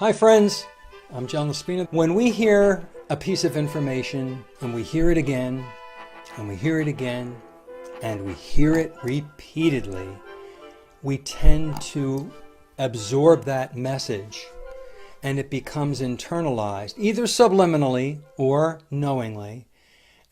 Hi friends, I'm John Laspina. When we hear a piece of information and we hear it again and we hear it again and we hear it repeatedly, we tend to absorb that message and it becomes internalized, either subliminally or knowingly,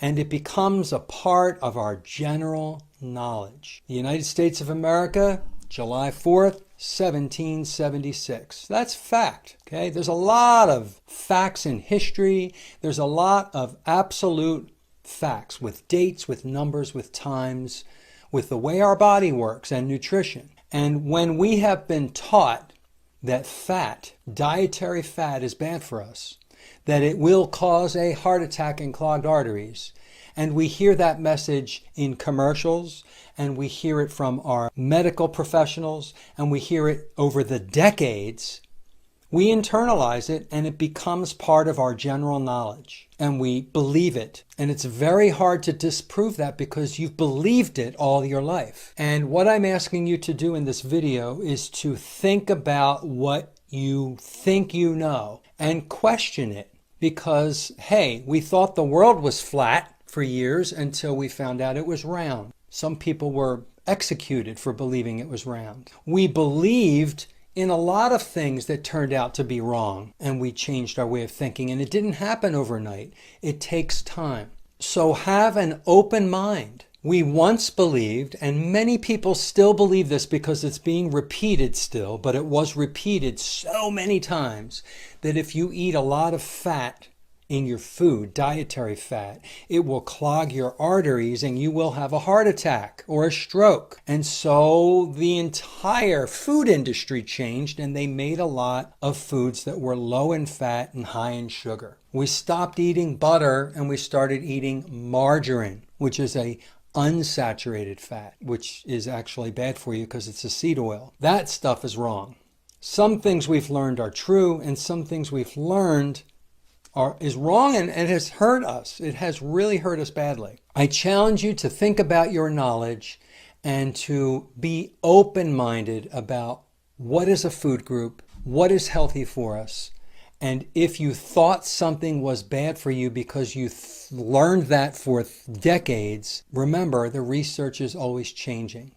and it becomes a part of our general knowledge. The United States of America, July 4th, 1776. That's fact, okay? There's a lot of facts in history. There's a lot of absolute facts with dates, with numbers, with times, with the way our body works and nutrition. And when we have been taught that fat, dietary fat, is bad for us, that it will cause a heart attack and clogged arteries, and we hear that message in commercials, and we hear it from our medical professionals, and we hear it over the decades, we internalize it and it becomes part of our general knowledge. And we believe it. And it's very hard to disprove that because you've believed it all your life. And what I'm asking you to do in this video is to think about what you think you know and question it. Because, hey, we thought the world was flat for years until we found out it was round. Some people were executed for believing it was round. We believed in a lot of things that turned out to be wrong, and we changed our way of thinking, and it didn't happen overnight. It takes time. So have an open mind. We once believed, and many people still believe this because it's being repeated still, but it was repeated so many times, that if you eat a lot of fat in your food, dietary fat, it will clog your arteries and you will have a heart attack or a stroke. And so the entire food industry changed and they made a lot of foods that were low in fat and high in sugar. We stopped eating butter and we started eating margarine, which is a unsaturated fat, which is actually bad for you because it's a seed oil. That stuff is wrong. Some things we've learned are true and some things we've learned is wrong and it has hurt us. It has really hurt us badly. I challenge you to think about your knowledge and to be open-minded about what is a food group, what is healthy for us, and if you thought something was bad for you because you learned that for decades, remember the research is always changing.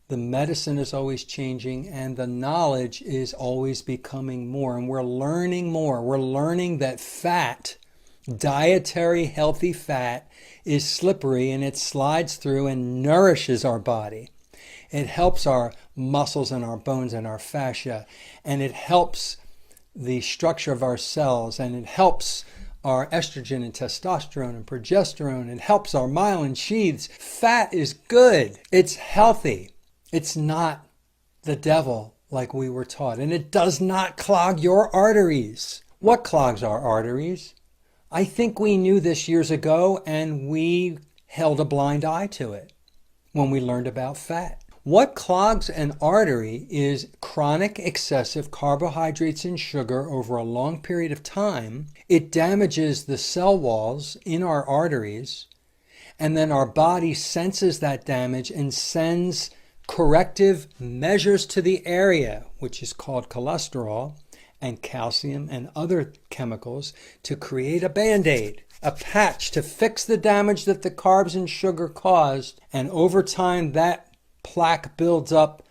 The medicine is always changing and the knowledge is always becoming more, and we're learning more. We're learning that fat, dietary healthy fat, is slippery and it slides through and nourishes our body. It helps our muscles and our bones and our fascia, and it helps the structure of our cells, and it helps our estrogen and testosterone and progesterone. It helps our myelin sheaths. Fat is good. It's healthy. It's not the devil like we were taught, and it does not clog your arteries. What clogs our arteries? I think we knew this years ago and we held a blind eye to it when we learned about fat. What clogs an artery is chronic excessive carbohydrates and sugar over a long period of time. It damages the cell walls in our arteries, and then our body senses that damage and sends corrective measures to the area, which is called cholesterol and calcium and other chemicals, to create a band-aid, a patch to fix the damage that the carbs and sugar caused. And over time, that plaque builds up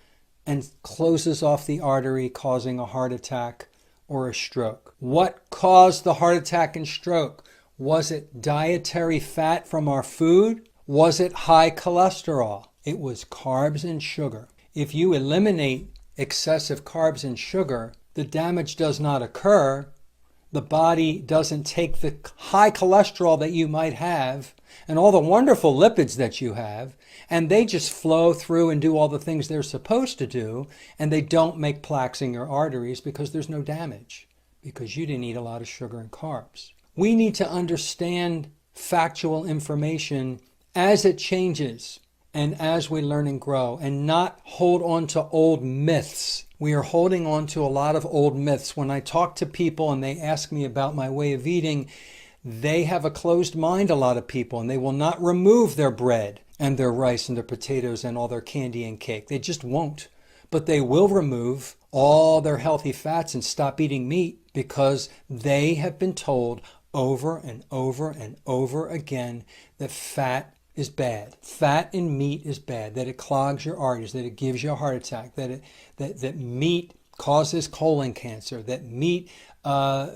and closes off the artery, causing a heart attack or a stroke. What caused the heart attack and stroke? Was it dietary fat from our food? Was it high cholesterol? It was carbs and sugar. If you eliminate excessive carbs and sugar, the damage does not occur. The body doesn't take the high cholesterol that you might have and all the wonderful lipids that you have, and they just flow through and do all the things they're supposed to do, and they don't make plaques in your arteries because there's no damage, because you didn't eat a lot of sugar and carbs. We need to understand factual information as it changes and as we learn and grow, and not hold on to old myths. We are holding on to a lot of old myths. When I talk to people and they ask me about my way of eating, they have a closed mind, a lot of people, and they will not remove their bread and their rice and their potatoes and all their candy and cake. They just won't. But they will remove all their healthy fats and stop eating meat because they have been told over and over and over again that fat is bad. Fat in meat is bad, that it clogs your arteries, that it gives you a heart attack, that meat causes colon cancer, that meat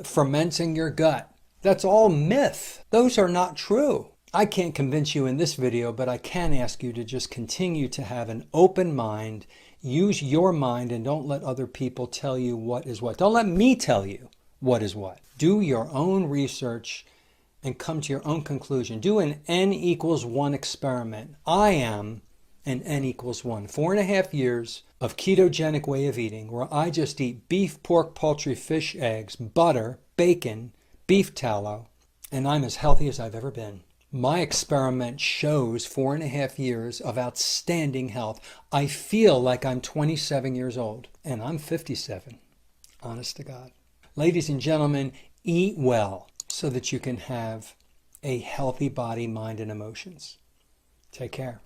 ferments in your gut. That's all myth. Those are not true. I can't convince you in this video, but I can ask you to just continue to have an open mind. Use your mind and don't let other people tell you what is what. Don't let me tell you what is what. Do your own research and come to your own conclusion. Do an N=1 experiment. I am an N=1. 4.5 years of ketogenic way of eating where I just eat beef, pork, poultry, fish, eggs, butter, bacon, beef tallow, and I'm as healthy as I've ever been. My experiment shows 4.5 years of outstanding health. I feel like I'm 27 years old, and I'm 57. Honest to God. Ladies and gentlemen, eat well so that you can have a healthy body, mind, and emotions. Take care.